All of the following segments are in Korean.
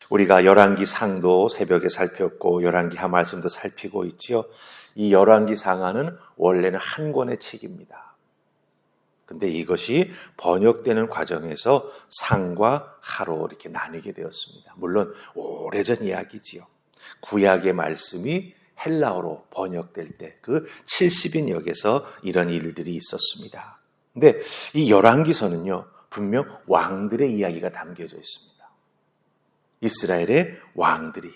우리가 열왕기 상도 새벽에 살폈고 열왕기 하 말씀도 살피고 있지요. 이 열왕기 상하는 원래는 한 권의 책입니다. 근데 이것이 번역되는 과정에서 상과 하로 이렇게 나뉘게 되었습니다. 물론 오래전 이야기지요. 구약의 말씀이 헬라어로 번역될 때 그 70인 역에서 이런 일들이 있었습니다. 근데 이 열왕기서는요, 분명 왕들의 이야기가 담겨져 있습니다. 이스라엘의 왕들이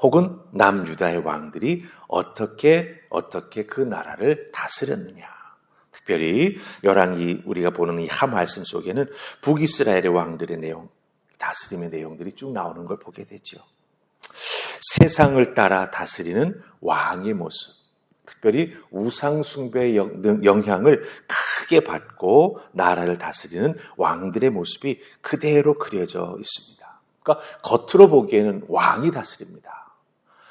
혹은 남유다의 왕들이 어떻게 그 나라를 다스렸느냐. 특별히 열왕기 우리가 보는 이 하 말씀 속에는 북이스라엘의 왕들의 내용, 다스림의 내용들이 쭉 나오는 걸 보게 되죠. 세상을 따라 다스리는 왕의 모습, 특별히 우상 숭배의 영향을 크게 받고 나라를 다스리는 왕들의 모습이 그대로 그려져 있습니다. 그러니까 겉으로 보기에는 왕이 다스립니다.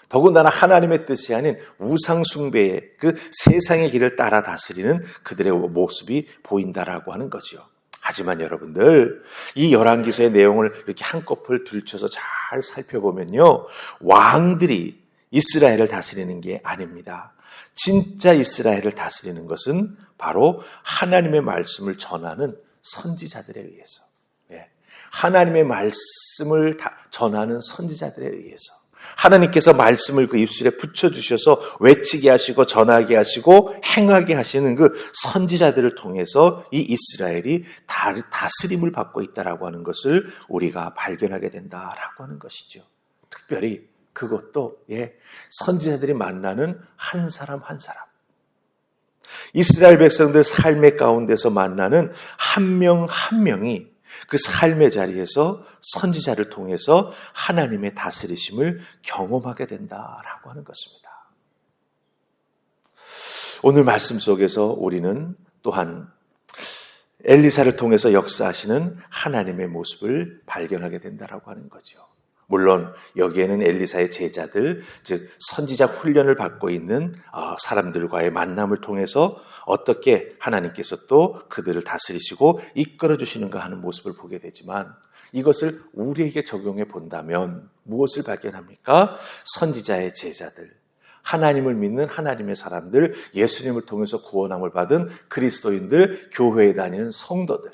더군다나 하나님의 뜻이 아닌 우상 숭배의 그 세상의 길을 따라 다스리는 그들의 모습이 보인다라고 하는 거죠. 하지만 여러분들, 이 열왕기서의 내용을 이렇게 한꺼풀 들춰서 잘 살펴보면요, 왕들이 이스라엘을 다스리는 게 아닙니다. 진짜 이스라엘을 다스리는 것은 바로 하나님의 말씀을 전하는 선지자들에 의해서, 하나님의 말씀을 전하는 선지자들에 의해서, 하나님께서 말씀을 그 입술에 붙여주셔서 외치게 하시고 전하게 하시고 행하게 하시는 그 선지자들을 통해서 이 이스라엘이 다스림을 받고 있다라고 하는 것을 우리가 발견하게 된다라고 하는 것이죠. 특별히 그것도 선지자들이 만나는 한 사람 한 사람, 이스라엘 백성들 삶의 가운데서 만나는 한 명 한 명이 그 삶의 자리에서 선지자를 통해서 하나님의 다스리심을 경험하게 된다라고 하는 것입니다. 오늘 말씀 속에서 우리는 또한 엘리사를 통해서 역사하시는 하나님의 모습을 발견하게 된다라고 하는 거죠. 물론 여기에는 엘리사의 제자들, 즉 선지자 훈련을 받고 있는 사람들과의 만남을 통해서 어떻게 하나님께서 또 그들을 다스리시고 이끌어 주시는가 하는 모습을 보게 되지만, 이것을 우리에게 적용해 본다면 무엇을 발견합니까? 선지자의 제자들, 하나님을 믿는 하나님의 사람들, 예수님을 통해서 구원함을 받은 그리스도인들, 교회에 다니는 성도들,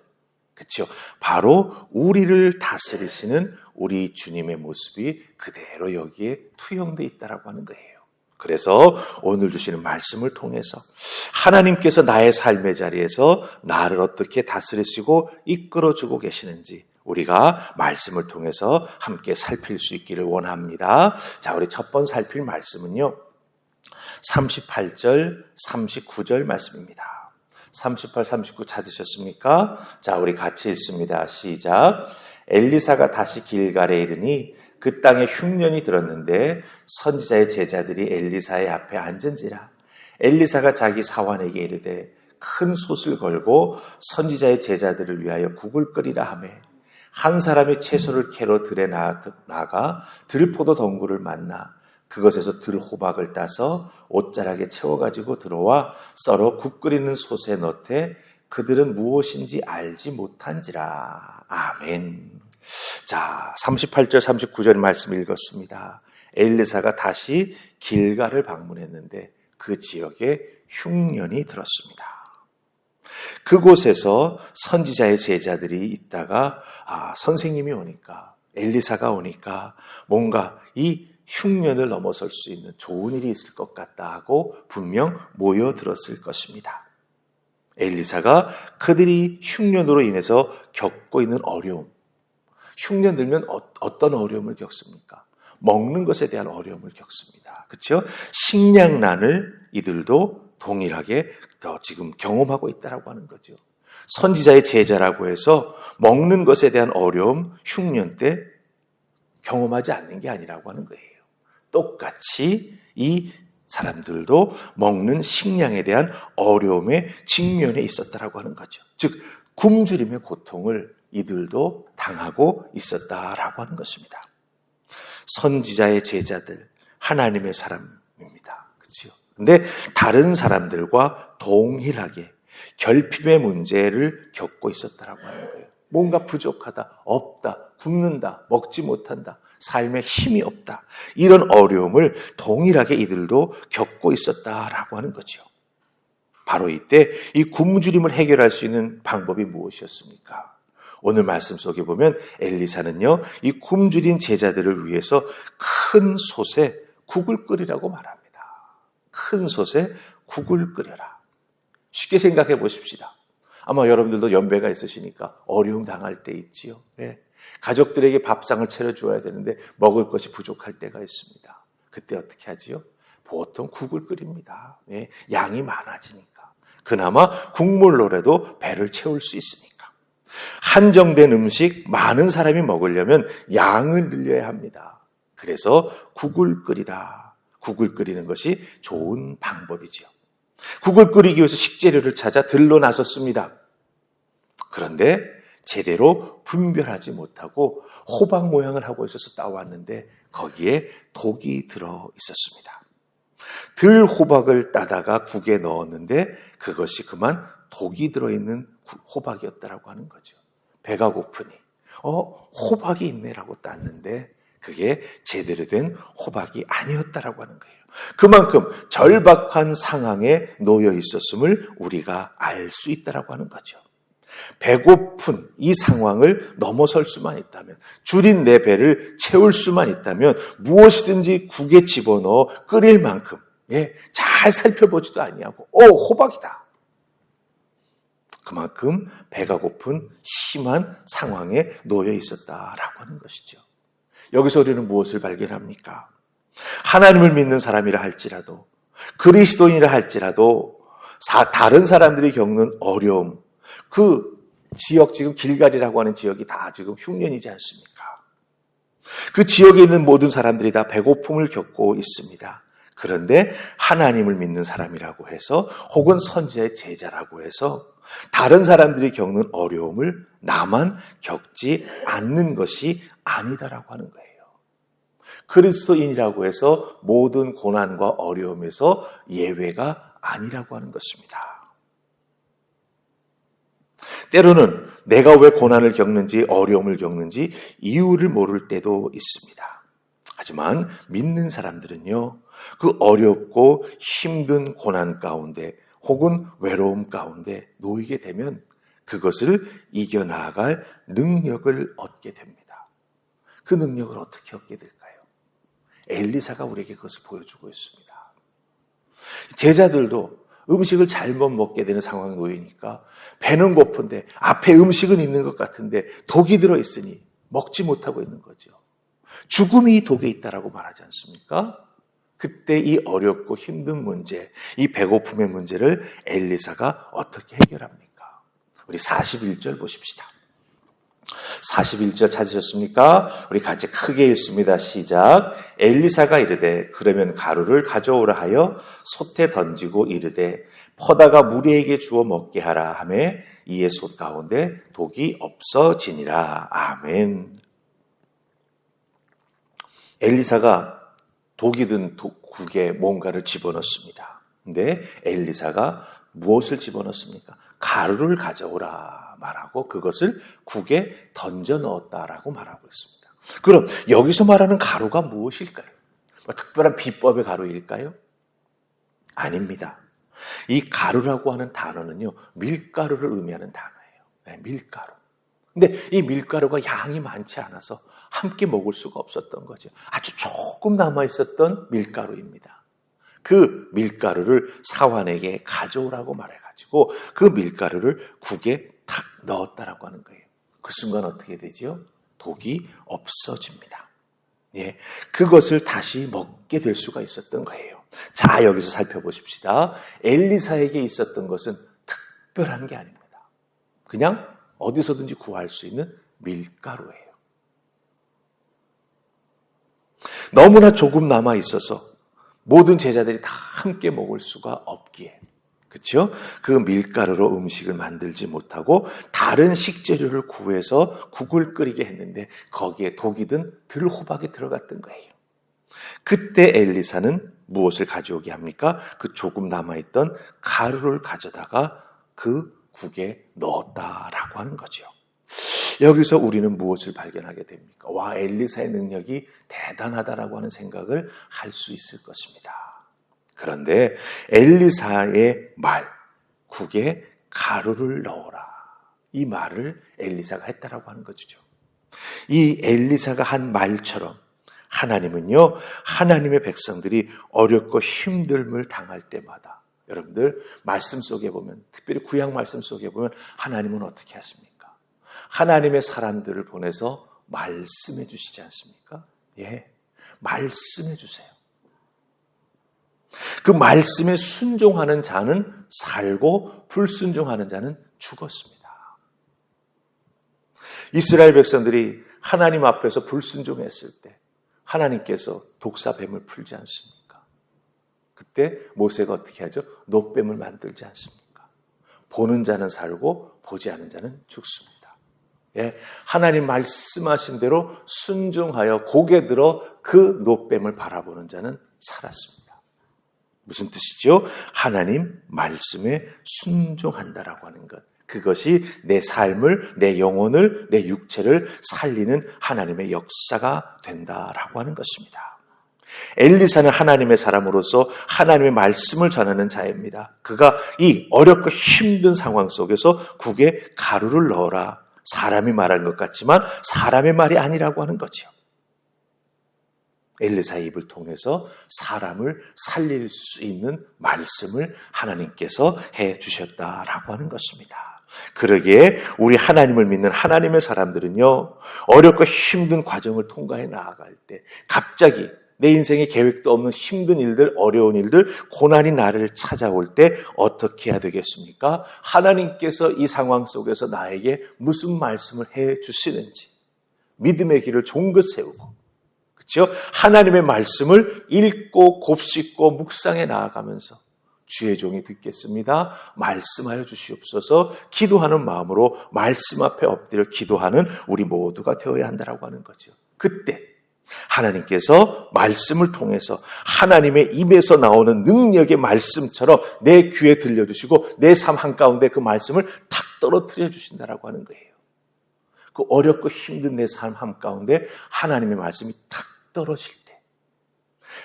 그렇죠? 바로 우리를 다스리시는 우리 주님의 모습이 그대로 여기에 투영되어 있다라고 하는 거예요. 그래서 오늘 주시는 말씀을 통해서 하나님께서 나의 삶의 자리에서 나를 어떻게 다스리시고 이끌어주고 계시는지 우리가 말씀을 통해서 함께 살필 수 있기를 원합니다. 자, 우리 첫 번 살필 말씀은요, 38절, 39절 말씀입니다. 38, 39 찾으셨습니까? 자, 우리 같이 읽습니다. 시작. 엘리사가 다시 길갈에 이르니 그 땅에 흉년이 들었는데 선지자의 제자들이 엘리사의 앞에 앉은지라. 엘리사가 자기 사환에게 이르되 큰 솥을 걸고 선지자의 제자들을 위하여 국을 끓이라 하매, 한 사람이 채소를 캐러 들에 나가 들포도 덩굴을 만나 그것에서 들호박을 따서 옷자락에 채워가지고 들어와 썰어 국 끓이는 솥에 넣되 그들은 무엇인지 알지 못한지라. 아멘. 자, 38절 39절 말씀 읽었습니다. 엘리사가 다시 길갈을 방문했는데 그 지역에 흉년이 들었습니다. 그곳에서 선지자의 제자들이 있다가 선생님이 오니까, 엘리사가 오니까 뭔가 이 흉년을 넘어설 수 있는 좋은 일이 있을 것 같다 하고 분명 모여들었을 것입니다. 엘리사가 그들이 흉년으로 인해서 겪고 있는 어려움, 흉년 들면 어떤 어려움을 겪습니까? 먹는 것에 대한 어려움을 겪습니다. 그렇죠? 식량난을 이들도 동일하게 지금 경험하고 있다라고 하는 거죠. 선지자의 제자라고 해서 먹는 것에 대한 어려움, 흉년 때 경험하지 않는 게 아니라고 하는 거예요. 똑같이 이 사람들도 먹는 식량에 대한 어려움에 직면해 있었다라고 하는 거죠. 즉 굶주림의 고통을 이들도 당하고 있었다라고 하는 것입니다. 선지자의 제자들, 하나님의 사람입니다. 그렇죠? 근데 다른 사람들과 동일하게 결핍의 문제를 겪고 있었다라고 하는 거예요. 뭔가 부족하다, 없다, 굶는다, 먹지 못한다, 삶에 힘이 없다. 이런 어려움을 동일하게 이들도 겪고 있었다라고 하는 거죠. 바로 이때 이 굶주림을 해결할 수 있는 방법이 무엇이었습니까? 오늘 말씀 속에 보면 엘리사는요, 이 굶주린 제자들을 위해서 큰 솥에 국을 끓이라고 말합니다. 큰 솥에 국을 끓여라. 쉽게 생각해 보십시다. 아마 여러분들도 연배가 있으시니까 어려움 당할 때 있지요. 네. 가족들에게 밥상을 차려주어야 되는데 먹을 것이 부족할 때가 있습니다. 그때 어떻게 하지요? 보통 국을 끓입니다. 네. 양이 많아지니까. 그나마 국물로라도 배를 채울 수 있으니까. 한정된 음식 많은 사람이 먹으려면 양을 늘려야 합니다. 그래서 국을 끓이라. 국을 끓이는 것이 좋은 방법이지요. 국을 끓이기 위해서 식재료를 찾아 들러 나섰습니다. 그런데 제대로 분별하지 못하고 호박 모양을 하고 있어서 따왔는데 거기에 독이 들어 있었습니다. 들 호박을 따다가 국에 넣었는데 그것이 그만 독이 들어있는 호박이었다라고 하는 거죠. 배가 고프니 호박이 있네라고 땄는데 그게 제대로 된 호박이 아니었다라고 하는 거예요. 그만큼 절박한 상황에 놓여 있었음을 우리가 알 수 있다라고 하는 거죠. 배고픈 이 상황을 넘어설 수만 있다면, 줄인 내 배를 채울 수만 있다면 무엇이든지 국에 집어넣어 끓일 만큼 잘 살펴보지도 아니하고 호박이다. 그만큼 배가 고픈 심한 상황에 놓여 있었다라고 하는 것이죠. 여기서 우리는 무엇을 발견합니까? 하나님을 믿는 사람이라 할지라도 그리스도인이라 할지라도 다른 사람들이 겪는 어려움, 그 지역, 지금 길갈이라고 하는 지역이 다 지금 흉년이지 않습니까? 그 지역에 있는 모든 사람들이 다 배고픔을 겪고 있습니다. 그런데 하나님을 믿는 사람이라고 해서 혹은 선지자의 제자라고 해서 다른 사람들이 겪는 어려움을 나만 겪지 않는 것이 아니다라고 하는 거예요. 그리스도인이라고 해서 모든 고난과 어려움에서 예외가 아니라고 하는 것입니다. 때로는 내가 왜 고난을 겪는지 어려움을 겪는지 이유를 모를 때도 있습니다. 하지만 믿는 사람들은요, 그 어렵고 힘든 고난 가운데 혹은 외로움 가운데 놓이게 되면 그것을 이겨나갈 능력을 얻게 됩니다. 그 능력을 어떻게 얻게 될까요? 엘리사가 우리에게 그것을 보여주고 있습니다. 제자들도 음식을 잘못 먹게 되는 상황에 놓이니까 배는 고픈데 앞에 음식은 있는 것 같은데 독이 들어있으니 먹지 못하고 있는 거죠. 죽음이 독에 있다라고 말하지 않습니까? 그때 이 어렵고 힘든 문제, 이 배고픔의 문제를 엘리사가 어떻게 해결합니까? 우리 41절 보십시다. 41절 찾으셨습니까? 우리 같이 크게 읽습니다. 시작. 엘리사가 이르되 그러면 가루를 가져오라 하여 솥에 던지고 이르되 퍼다가 무리에게 주어 먹게 하라 하매 이에 솥 가운데 독이 없어지니라. 아멘. 엘리사가 독이 든 국에 뭔가를 집어넣습니다. 근데 엘리사가 무엇을 집어넣습니까? 가루를 가져오라 말하고 그것을 국에 던져 넣었다라고 말하고 있습니다. 그럼 여기서 말하는 가루가 무엇일까요? 특별한 비법의 가루일까요? 아닙니다. 이 가루라고 하는 단어는요, 밀가루를 의미하는 단어예요. 네, 밀가루. 근데 이 밀가루가 양이 많지 않아서 함께 먹을 수가 없었던 거죠. 아주 조금 남아있었던 밀가루입니다. 그 밀가루를 사환에게 가져오라고 말해가지고 그 밀가루를 국에 탁 넣었다라고 하는 거예요. 그 순간 어떻게 되지요? 독이 없어집니다. 예, 그것을 다시 먹게 될 수가 있었던 거예요. 자, 여기서 살펴보십시다. 엘리사에게 있었던 것은 특별한 게 아닙니다. 그냥 어디서든지 구할 수 있는 밀가루예요. 너무나 조금 남아 있어서 모든 제자들이 다 함께 먹을 수가 없기에, 그렇죠? 그 밀가루로 음식을 만들지 못하고 다른 식재료를 구해서 국을 끓이게 했는데 거기에 독이 든 들호박이 들어갔던 거예요. 그때 엘리사는 무엇을 가져오게 합니까? 그 조금 남아있던 가루를 가져다가 그 국에 넣었다라고 하는 거죠. 여기서 우리는 무엇을 발견하게 됩니까? 와, 엘리사의 능력이 대단하다라고 하는 생각을 할 수 있을 것입니다. 그런데 엘리사의 말, 국에 가루를 넣어라. 이 말을 엘리사가 했다라고 하는 거죠. 이 엘리사가 한 말처럼 하나님은요, 하나님의 백성들이 어렵고 힘듦을 당할 때마다, 여러분들 말씀 속에 보면, 특별히 구약 말씀 속에 보면 하나님은 어떻게 하십니까? 하나님의 사람들을 보내서 말씀해 주시지 않습니까? 예, 말씀해 주세요. 그 말씀에 순종하는 자는 살고 불순종하는 자는 죽었습니다. 이스라엘 백성들이 하나님 앞에서 불순종했을 때 하나님께서 독사뱀을 풀지 않습니까? 그때 모세가 어떻게 하죠? 놋뱀을 만들지 않습니까? 보는 자는 살고 보지 않는 자는 죽습니다. 예, 하나님 말씀하신 대로 순종하여 고개 들어 그 놋뱀을 바라보는 자는 살았습니다. 무슨 뜻이죠? 하나님 말씀에 순종한다라고 하는 것. 그것이 내 삶을, 내 영혼을, 내 육체를 살리는 하나님의 역사가 된다라고 하는 것입니다. 엘리사는 하나님의 사람으로서 하나님의 말씀을 전하는 자입니다. 그가 이 어렵고 힘든 상황 속에서 국에 가루를 넣어라. 사람이 말한 것 같지만 사람의 말이 아니라고 하는 거죠. 엘리사의 입을 통해서 사람을 살릴 수 있는 말씀을 하나님께서 해 주셨다라고 하는 것입니다. 그러기에 우리 하나님을 믿는 하나님의 사람들은요, 어렵고 힘든 과정을 통과해 나아갈 때 갑자기 내 인생에 계획도 없는 힘든 일들, 어려운 일들, 고난이 나를 찾아올 때 어떻게 해야 되겠습니까? 하나님께서 이 상황 속에서 나에게 무슨 말씀을 해 주시는지 믿음의 길을 종긋 세우고, 그렇죠? 하나님의 말씀을 읽고 곱씹고 묵상해 나아가면서 주의 종이 듣겠습니다. 말씀하여 주시옵소서. 기도하는 마음으로 말씀 앞에 엎드려 기도하는 우리 모두가 되어야 한다라고 하는 거죠. 그때 하나님께서 말씀을 통해서 하나님의 입에서 나오는 능력의 말씀처럼 내 귀에 들려주시고 내 삶 한가운데 그 말씀을 탁 떨어뜨려 주신다라고 하는 거예요. 그 어렵고 힘든 내 삶 한가운데 하나님의 말씀이 탁 떨어질 때,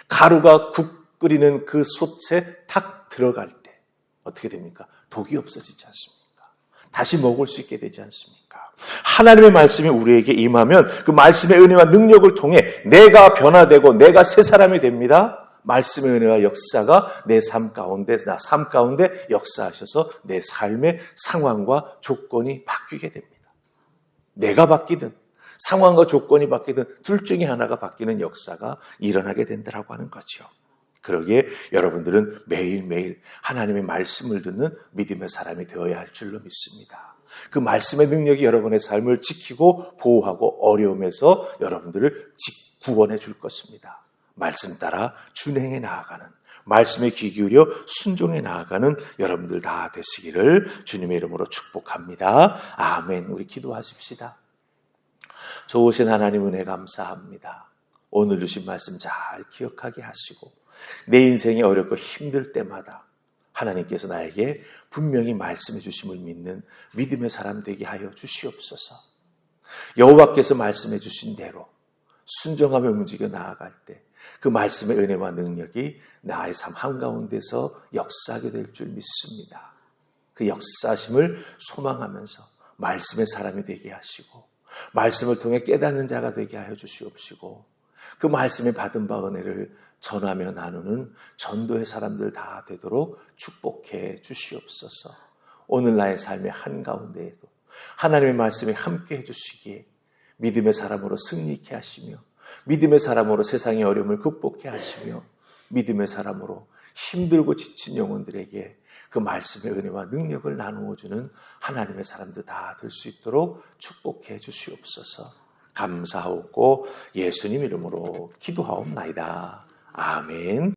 가루가 국 끓이는 그 솥에 탁 들어갈 때 어떻게 됩니까? 독이 없어지지 않습니까? 다시 먹을 수 있게 되지 않습니까? 하나님의 말씀이 우리에게 임하면 그 말씀의 은혜와 능력을 통해 내가 변화되고 내가 새 사람이 됩니다. 말씀의 은혜와 역사가 내 삶 가운데, 나 삶 가운데 역사하셔서 내 삶의 상황과 조건이 바뀌게 됩니다. 내가 바뀌든 상황과 조건이 바뀌든 둘 중에 하나가 바뀌는 역사가 일어나게 된다고 하는 거죠. 그러기에 여러분들은 매일매일 하나님의 말씀을 듣는 믿음의 사람이 되어야 할 줄로 믿습니다. 그 말씀의 능력이 여러분의 삶을 지키고 보호하고 어려움에서 여러분들을 구원해 줄 것입니다. 말씀 따라 준행해 나아가는, 말씀에 귀 기울여 순종해 나아가는 여러분들 다 되시기를 주님의 이름으로 축복합니다. 아멘. 우리 기도하십시다. 좋으신 하나님 은혜 감사합니다. 오늘 주신 말씀 잘 기억하게 하시고 내 인생이 어렵고 힘들 때마다 하나님께서 나에게 분명히 말씀해 주심을 믿는 믿음의 사람 되게 하여 주시옵소서. 여호와께서 말씀해 주신 대로 순종하며 움직여 나아갈 때 그 말씀의 은혜와 능력이 나의 삶 한가운데서 역사하게 될 줄 믿습니다. 그 역사심을 소망하면서 말씀의 사람이 되게 하시고 말씀을 통해 깨닫는 자가 되게 하여 주시옵시고 그 말씀에 받은 바 은혜를 전하며 나누는 전도의 사람들 다 되도록 축복해 주시옵소서. 오늘 나의 삶의 한가운데에도 하나님의 말씀에 함께 해주시기에 믿음의 사람으로 승리케 하시며 믿음의 사람으로 세상의 어려움을 극복케 하시며 믿음의 사람으로 힘들고 지친 영혼들에게 그 말씀의 은혜와 능력을 나누어주는 하나님의 사람들 다 될 수 있도록 축복해 주시옵소서. 감사하고 예수님 이름으로 기도하옵나이다. 아멘.